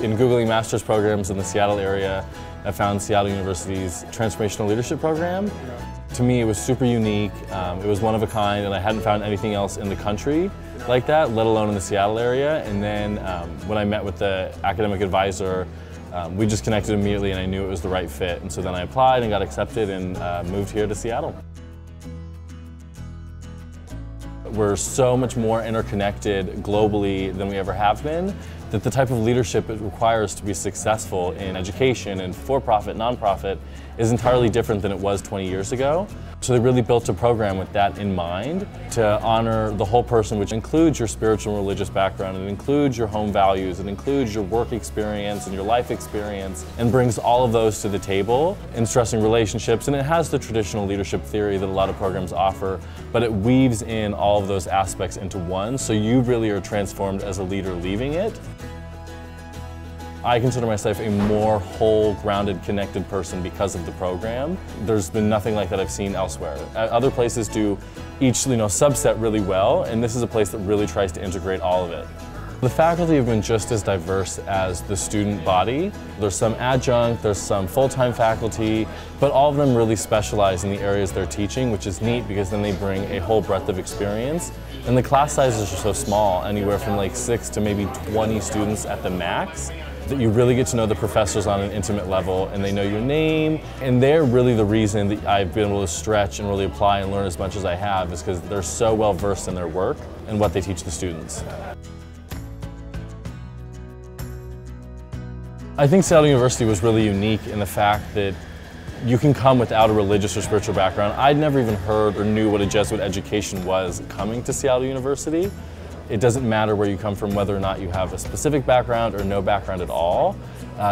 In Googling master's programs in the Seattle area, I found Seattle University's Transformational Leadership program. To me, it was super unique. It was one of a kind, and I hadn't found anything else in the country like that, let alone in the Seattle area. And then when I met with the academic advisor, we just connected immediately, and I knew it was the right fit. And so then I applied and got accepted and moved here to Seattle. We're so much more interconnected globally than we ever have been, that the type of leadership it requires to be successful in education and for-profit, non-profit is entirely different than it was 20 years ago. So they really built a program with that in mind to honor the whole person, which includes your spiritual and religious background, it includes your home values, it includes your work experience and your life experience, and brings all of those to the table in stressing relationships. And it has the traditional leadership theory that a lot of programs offer, but it weaves in all of those aspects into one, so you really are transformed as a leader leaving it. I consider myself a more whole, grounded, connected person because of the program. There's been nothing like that I've seen elsewhere. Other places do each subset really well, and this is a place that really tries to integrate all of it. The faculty have been just as diverse as the student body. There's some adjunct, there's some full-time faculty, but all of them really specialize in the areas they're teaching, which is neat because then they bring a whole breadth of experience. And the class sizes are so small, anywhere from like 6 to maybe 20 students at the max, that you really get to know the professors on an intimate level, and they know your name. And they're really the reason that I've been able to stretch and really apply and learn as much as I have, is because they're so well versed in their work and what they teach the students. I think Seattle University was really unique in the fact that you can come without a religious or spiritual background. I'd never even heard or knew what a Jesuit education was coming to Seattle University. It doesn't matter where you come from, whether or not you have a specific background or no background at all.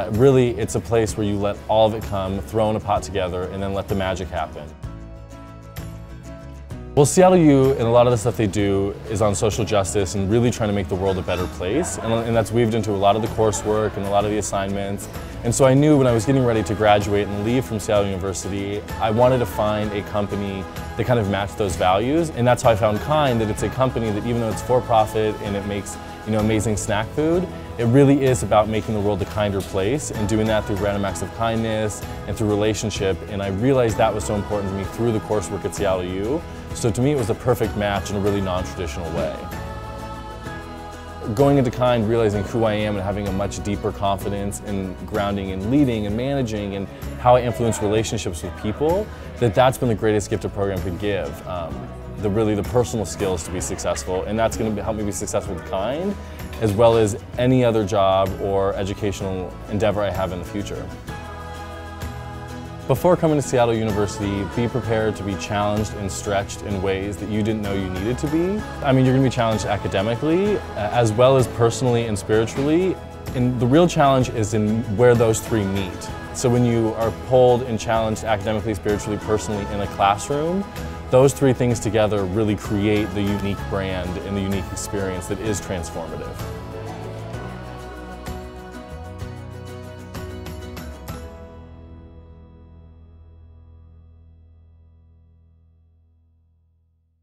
Really, it's a place where you let all of it come, throw in a pot together, and then let the magic happen. Well, Seattle U and a lot of the stuff they do is on social justice and really trying to make the world a better place. And that's weaved into a lot of the coursework and a lot of the assignments. And so I knew when I was getting ready to graduate and leave from Seattle University, I wanted to find a company that kind of matched those values. And that's how I found Kind, that it's a company that even though it's for-profit and it makes amazing snack food, it really is about making the world a kinder place and doing that through random acts of kindness and through relationship. And I realized that was so important to me through the coursework at Seattle U. So to me it was a perfect match in a really non-traditional way. Going into Kind, realizing who I am and having a much deeper confidence in grounding and leading and managing and how I influence relationships with people, that's been the greatest gift a program could give. Really the personal skills to be successful, and that's going to help me be successful with Kind, as well as any other job or educational endeavor I have in the future. Before coming to Seattle University, be prepared to be challenged and stretched in ways that you didn't know you needed to be. I mean, you're going to be challenged academically, as well as personally and spiritually. And the real challenge is in where those three meet. So when you are pulled and challenged academically, spiritually, personally in a classroom, those three things together really create the unique brand and the unique experience that is transformative.